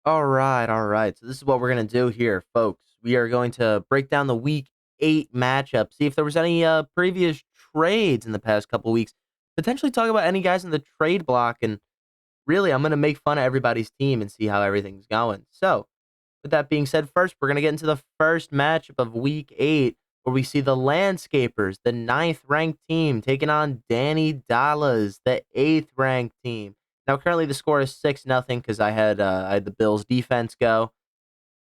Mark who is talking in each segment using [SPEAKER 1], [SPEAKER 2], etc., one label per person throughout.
[SPEAKER 1] All right, all right. So this is what we're gonna do here, folks. We are going to break down the Week 8 matchup, see if there was any previous trades in the past couple weeks, potentially talk about any guys in the trade block, and really, I'm gonna make fun of everybody's team and see how everything's going. So, with that being said, first we're gonna get into the first matchup of Week 8, where we see the Landscapers, the ninth ranked team, taking on Danny Dallas, the eighth ranked team. Now, currently the score is 6-0 because I had the Bills defense go.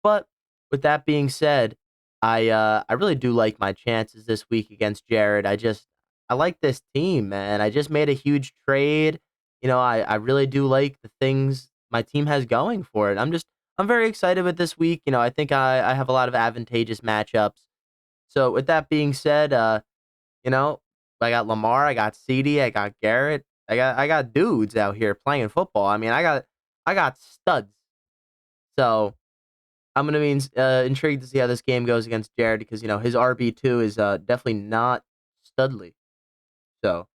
[SPEAKER 1] But with that being said, I really do like my chances this week against Jared. I like this team, man. I just made a huge trade. I really do like the things my team has going for it. I'm very excited with this week. I think I have a lot of advantageous matchups. So with that being said, you know, I got Lamar, I got CD, I got Garrett, I got dudes out here playing football. I mean, I got studs. So I'm gonna be intrigued to see how this game goes against Jared because his RB2 is definitely not Studley. So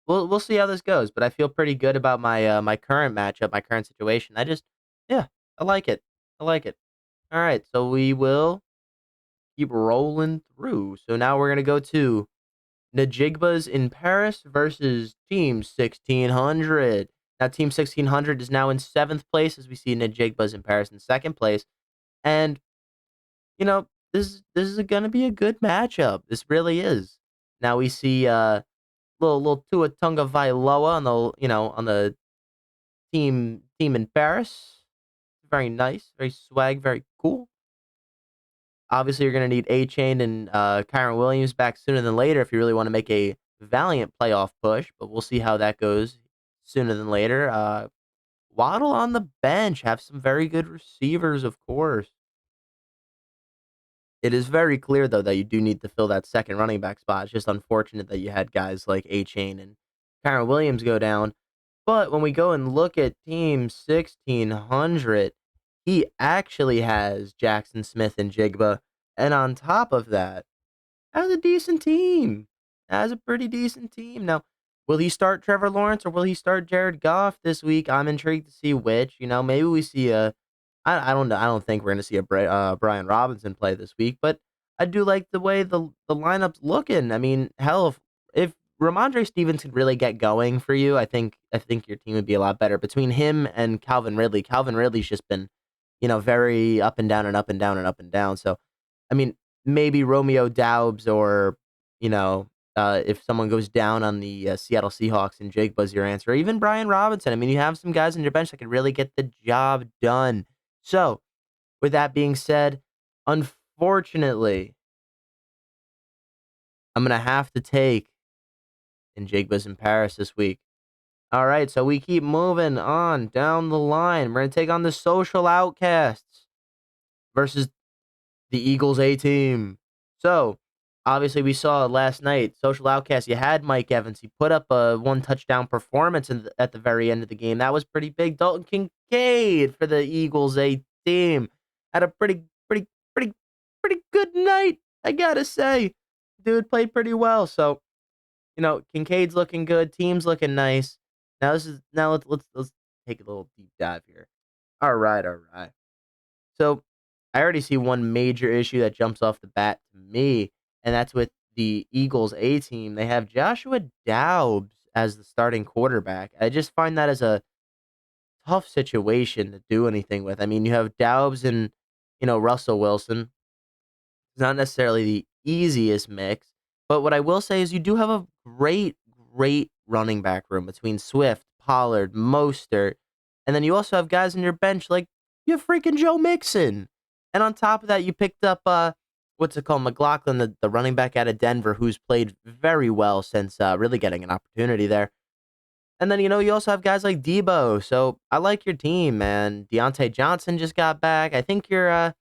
[SPEAKER 1] we'll see how this goes. But I feel pretty good about my current matchup, my current situation. Yeah, I like it. I like it. All right, so we will keep rolling through. So now we're gonna go to Najigba's in Paris versus Team 1600. Now Team 1600 is now in seventh place as we see Najigba's in Paris in second place. And this is gonna be a good matchup. This really is. Now we see little Tua Tunga Vailoa on the team in Paris. Very nice, very swag, very cool. Obviously, you're gonna need A Chain and Kyron Williams back sooner than later if you really want to make a valiant playoff push. But we'll see how that goes sooner than later. Waddle on the bench, have some very good receivers, of course. It is very clear, though, that you do need to fill that second running back spot. It's just unfortunate that you had guys like A-Chain and Kyron Williams go down. But when we go and look at Team 1600, he actually has Jackson Smith and Jigba. And on top of that, has a decent team. Has a pretty decent team. Now, will he start Trevor Lawrence or will he start Jared Goff this week? I'm intrigued to see which. Maybe we see I don't know. I don't think we're going to see a Brian Robinson play this week, but I do like the way the lineup's looking. I mean, hell, if Ramondre Stevens could really get going for you, I think your team would be a lot better. Between him and Calvin Ridley's just been, very up and down and up and down and up and down. So, I mean, maybe Romeo Doubs or if someone goes down on the Seattle Seahawks and Jake Buzz your answer, or even Brian Robinson. I mean, you have some guys on your bench that can really get the job done. So, with that being said, unfortunately, I'm gonna have to take Njigba's in Paris this week. All right, so we keep moving on down the line. We're gonna take on the Social Outcasts versus the Eagles A team. So, obviously, we saw last night, Social Outcasts, you had Mike Evans. He put up a one touchdown performance at the very end of the game. That was pretty big. Dalton Kincaid for the Eagles A team had a pretty good night, I gotta say. Dude played pretty well. So, Kincaid's looking good. Team's looking nice. Now let's take a little deep dive here. All right, all right. So I already see one major issue that jumps off the bat to me, and that's with the Eagles A team. They have Joshua Doubs as the starting quarterback. I just find that as a tough situation to do anything with. I mean, you have Doubs and Russell Wilson. It's not necessarily the easiest mix, but what I will say is you do have a great running back room between Swift, Pollard, Mostert, and then you also have guys on your bench like you have freaking Joe Mixon. And on top of that, you picked up what's it called, McLaughlin, the running back out of Denver, who's played very well since really getting an opportunity there. And then you also have guys like Debo. So I like your team, man. Deontay Johnson just got back. I think you're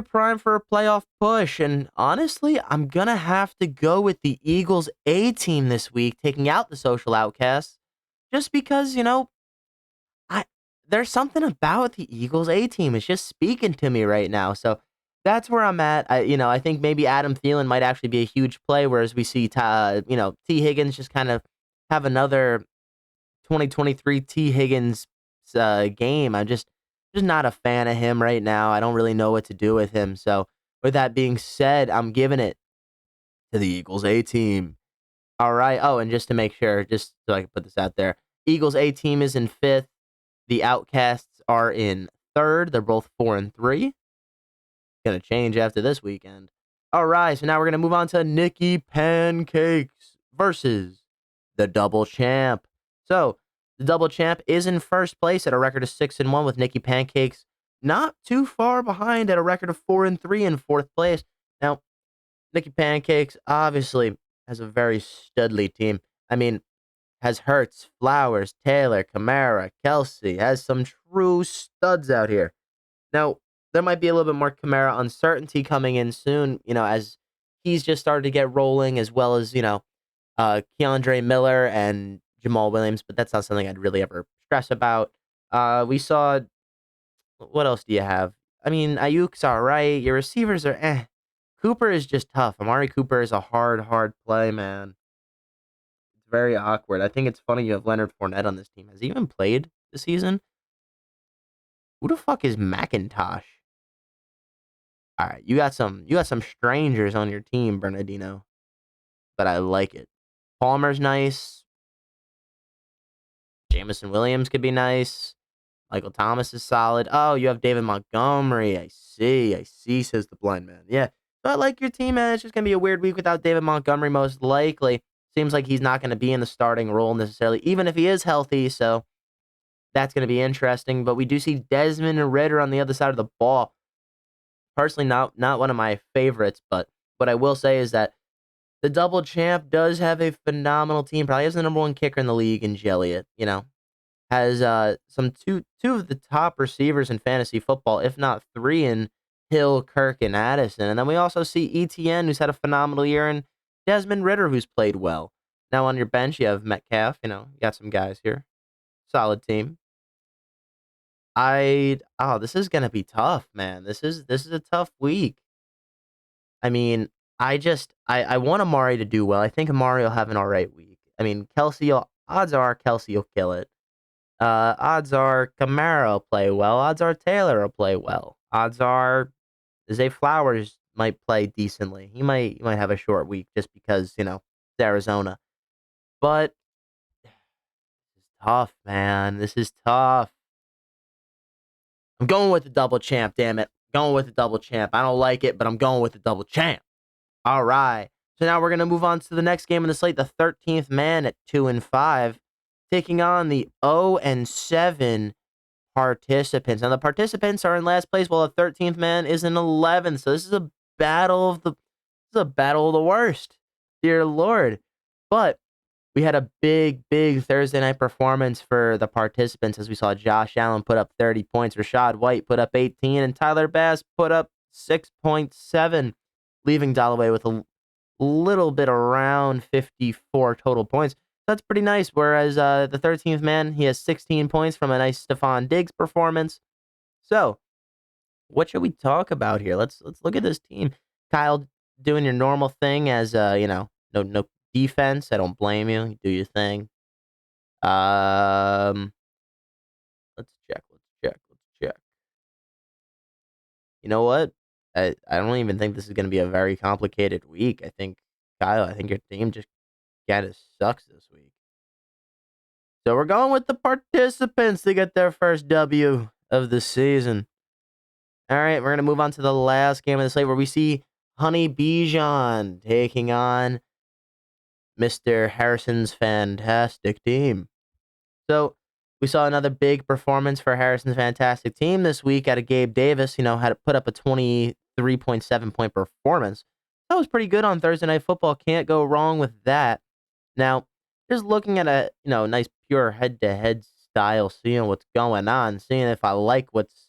[SPEAKER 1] primed for a playoff push, and honestly, I'm gonna have to go with the Eagles A team this week, taking out the Social Outcasts, just because I there's something about the Eagles A team. It's just speaking to me right now. So that's where I'm at. I think maybe Adam Thielen might actually be a huge play, whereas we see T Higgins just kind of have another 2023 T Higgins game. Just not a fan of him right now. I don't really know what to do with him. So, with that being said, I'm giving it to the Eagles A team. All right. Oh, and just to make sure, just so I can put this out there, Eagles A team is in fifth. The Outcasts are in third. They're both 4-3. Gonna change after this weekend. All right, so now we're gonna move on to Nikki Pancakes versus the Double Champ. So the Double Champ is in first place at a record of 6-1, with Nikki Pancakes not too far behind at a record of 4-3 in fourth place. Now, Nikki Pancakes obviously has a very studly team. I mean, has Hertz, Flowers, Taylor, Kamara, Kelsey, has some true studs out here. Now, there might be a little bit more Kamara uncertainty coming in soon, as he's just started to get rolling, as well as, Keandre Miller and Jamal Williams, but that's not something I'd really ever stress about. We saw, what else do you have? I mean, Ayuk's all right. Your receivers are eh. Cooper is just tough. Amari Cooper is a hard, hard play, man. It's very awkward. I think it's funny you have Leonard Fournette on this team. Has he even played this season? Who the fuck is McIntosh? All right, you got some strangers on your team, Bernardino, but I like it. Palmer's nice. Jameson Williams could be nice. Michael Thomas is solid. Oh, you have David Montgomery. I see, says the blind man. Yeah, but I like your team, man. It's just gonna be a weird week without David Montgomery, most likely. Seems like he's not gonna be in the starting role necessarily, even if he is healthy. So that's gonna be interesting. But we do see Desmond Ridder on the other side of the ball. Personally, not one of my favorites, but what I will say is that the double champ does have a phenomenal team. Probably has the number one kicker in the league in Elliott. Has some two of the top receivers in fantasy football, if not three, in Hill, Kirk, and Addison. And then we also see ETN, who's had a phenomenal year, and Desmond Ridder, who's played well. Now on your bench, you have Metcalf. You got some guys here. Solid team. This is gonna be tough, man. This is a tough week. I mean, I want Amari to do well. I think Amari will have an all right week. I mean, odds are Kelsey will kill it. Odds are Kamara will play well. Odds are Taylor will play well. Odds are Zay Flowers might play decently. He might have a short week just because, it's Arizona. But it's tough, man. This is tough. I'm going with the double champ, damn it. Going with the double champ. I don't like it, but I'm going with the double champ. All right. So now we're going to move on to the next game in the slate, the 13th man at 2-5, taking on the 0-7 participants. Now the participants are in last place while the 13th man is in 11th. So this is a battle of the worst. Dear Lord. But we had a big, big Thursday night performance for the participants as we saw Josh Allen put up 30 points, Rashad White put up 18, and Tyler Bass put up 6.7, leaving Dalloway with a little bit around 54 total points. That's pretty nice. Whereas the 13th man, he has 16 points from a nice Stephon Diggs performance. So, what should we talk about here? Let's look at this team. Kyle doing your normal thing as no defense. I don't blame you. You do your thing. Let's check. You know what? I don't even think this is going to be a very complicated week. Kyle, I think your team just kind of sucks this week. So we're going with the participants to get their first W of the season. All right, we're going to move on to the last game of the slate where we see Honey Bijan taking on Mr. Harrison's fantastic team. So we saw another big performance for Harrison's fantastic team this week out of Gabe Davis. Had to put up a 23.7 point performance. That was pretty good on Thursday Night Football. Can't go wrong with that. Now, just looking at a nice pure head-to-head style, seeing what's going on, seeing if I like what's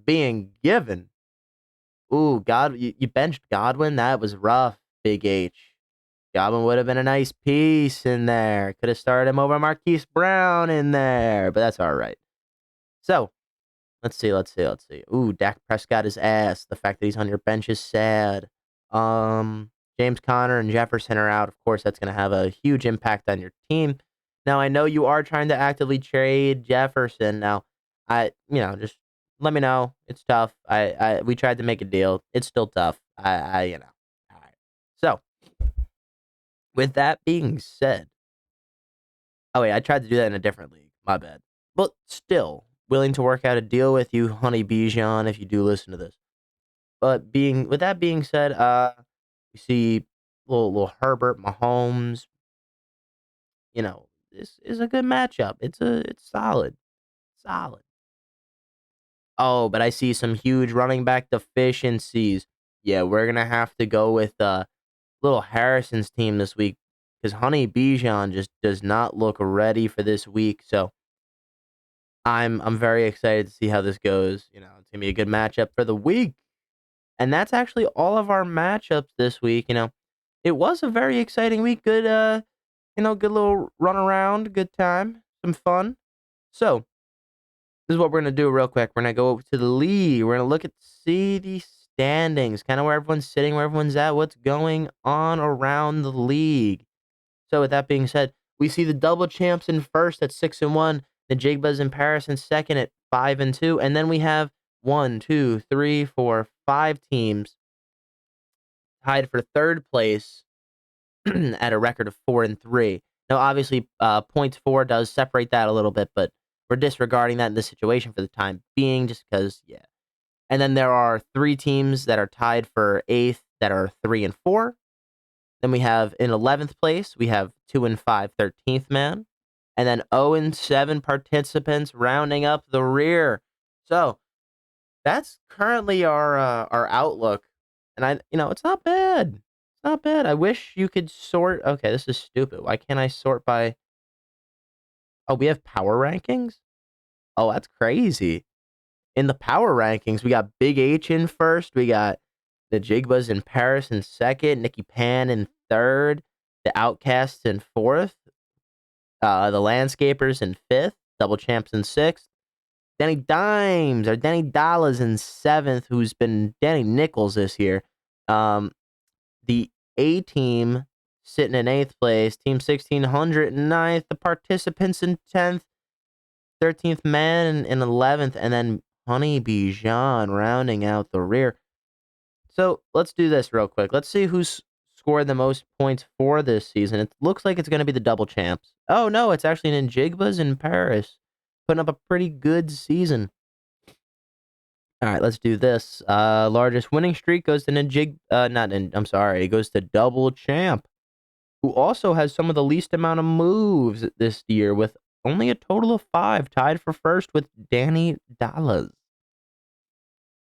[SPEAKER 1] being given. Ooh, you benched Godwin. That was rough, Big H. Godwin would have been a nice piece in there. Could have started him over Marquise Brown in there, but that's all right. So, let's see. Ooh, Dak Prescott is ass. The fact that he's on your bench is sad. James Conner and Jefferson are out. Of course, that's going to have a huge impact on your team. Now, I know you are trying to actively trade Jefferson. Now, just let me know. It's tough. We tried to make a deal. It's still tough. All right. So, with that being said, oh wait, I tried to do that in a different league. My bad. But still, willing to work out a deal with you, Honey Bijan, if you do listen to this. But being with that being said, you see little Herbert Mahomes. This is a good matchup. It's solid, solid. Oh, but I see some huge running back deficiencies. Yeah, we're gonna have to go with little Harrison's team this week because Honey Bijan just does not look ready for this week. So I'm very excited to see how this goes. It's gonna be a good matchup for the week. And that's actually all of our matchups this week. It was a very exciting week. Good good little run around, good time, some fun. So this is what we're gonna do real quick. We're gonna go to the league. We're gonna look at see the standings, kind of where everyone's sitting, where everyone's at, what's going on around the league. So with that being said, we see the double champs in first at 6-1, the Jigbas in Paris in second at 5-2, and then we have 5 teams tied for third place at a record of 4-3. Now, obviously, points four does separate that a little bit, but we're disregarding that in this situation for the time being, just because, yeah. And then there are 3 teams that are tied for eighth that are 3-4. Then we have in 11th place, we have 2-5, 13th man, and then 0-7 participants rounding up the rear. So that's currently our outlook, and it's not bad. It's not bad. I wish you could sort. Okay, this is stupid. Why can't I sort by? Oh, we have power rankings. Oh, that's crazy. In the power rankings, we got Big H in first. We got the Jigbas in Paris in second. Nikki Pan in third. The Outcasts in fourth. The Landscapers in fifth. Double Champs in sixth. Danny Dimes or Danny Dollars in seventh, who's been Danny Nichols this year. The A team sitting in eighth place, Team 1600 in ninth, the participants in 10th, 13th man in 11th, and then Honey Bijan rounding out the rear. So let's do this real quick. Let's see who's scored the most points for this season. It looks like it's going to be the double champs. Oh, no, it's actually an Jigbas in Paris, putting up a pretty good season. All right, let's do this. Largest winning streak goes to I'm sorry, it goes to Double Champ, who also has some of the least amount of moves this year with only a total of 5, tied for first with Danny Dallas.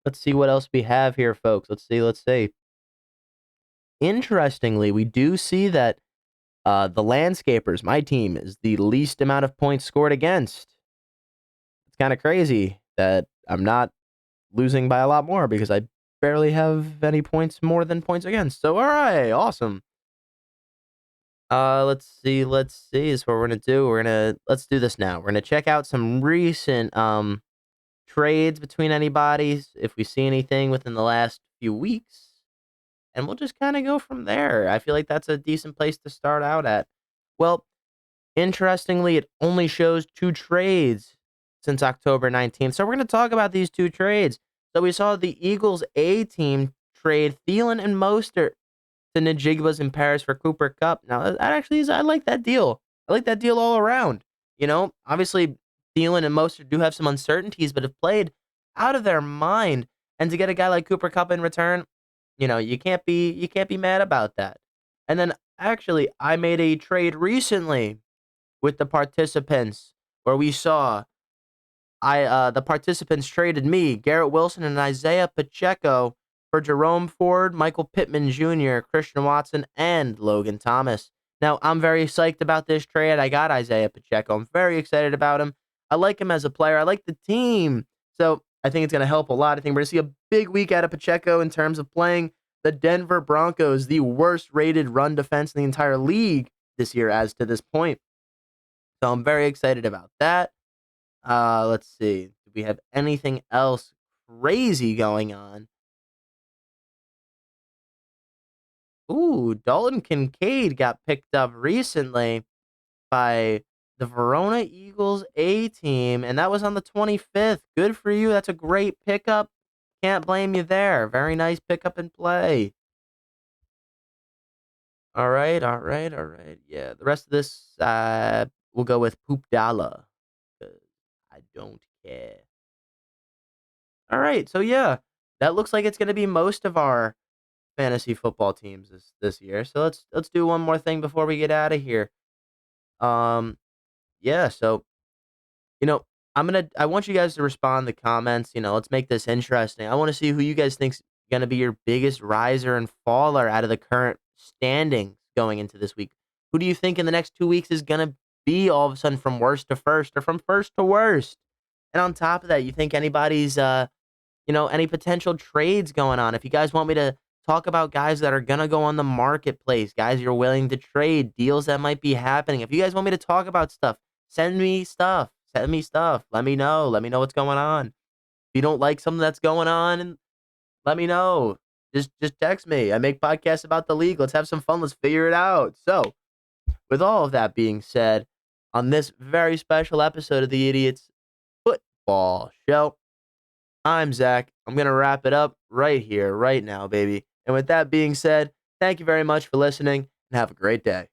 [SPEAKER 1] Let's see what else we have here, folks. Let's see. Interestingly, we do see that the Landscapers, my team, is the least amount of points scored against. It's kind of crazy that I'm not losing by a lot more because I barely have any points more than points against. So, all right, awesome. Let's see. This is what we're gonna do. Let's do this now. We're gonna check out some recent trades between anybody if we see anything within the last few weeks, and we'll just kind of go from there. I feel like that's a decent place to start out at. Well, interestingly, it only shows 2 trades since October 19th. So we're going to talk about these 2 trades. So we saw the Eagles A team trade Thielen and Mostert to Najigbas in Paris for Cooper Kupp. Now, that actually I like that deal. I like that deal all around. Obviously, Thielen and Mostert do have some uncertainties, but have played out of their mind. And to get a guy like Cooper Kupp in return, you can't be mad about that. And then actually, I made a trade recently with the participants where we saw the participants traded me, Garrett Wilson, and Isaiah Pacheco for Jerome Ford, Michael Pittman Jr., Christian Watson, and Logan Thomas. Now, I'm very psyched about this trade. I got Isaiah Pacheco. I'm very excited about him. I like him as a player. I like the team. So I think it's going to help a lot. I think we're going to see a big week out of Pacheco in terms of playing the Denver Broncos, the worst rated run defense in the entire league this year as to this point. So I'm very excited about that. Let's see. Do we have anything else crazy going on? Ooh, Dalton Kincaid got picked up recently by the Verona Eagles A team, and that was on the 25th. Good for you. That's a great pickup. Can't blame you there. Very nice pickup and play. All right, all right, all right. Yeah, the rest of this, we'll go with Poop Dollar. 'Cause I don't care. All right, so yeah, that looks like it's going to be most of our fantasy football teams this year. So let's do one more thing before we get out of here. Um, yeah. So I want you guys to respond in the comments. Let's make this interesting. I want to see who you guys think's going to be your biggest riser and faller out of the current standings going into this week. Who do you think in the next 2 weeks is going to be all of a sudden from worst to first or from first to worst? And on top of that, you think anybody's any potential trades going on. If you guys want me to talk about guys that are going to go on the marketplace, guys you're willing to trade, deals that might be happening. If you guys want me to talk about stuff, send me stuff. Send me stuff. Let me know. Let me know what's going on. If you don't like something that's going on, and let me know. Just text me. I make podcasts about the league. Let's have some fun. Let's figure it out. So, with all of that being said, on this very special episode of the Idiots Football Show, I'm Zach. I'm going to wrap it up right here, right now, baby. And with that being said, thank you very much for listening and have a great day.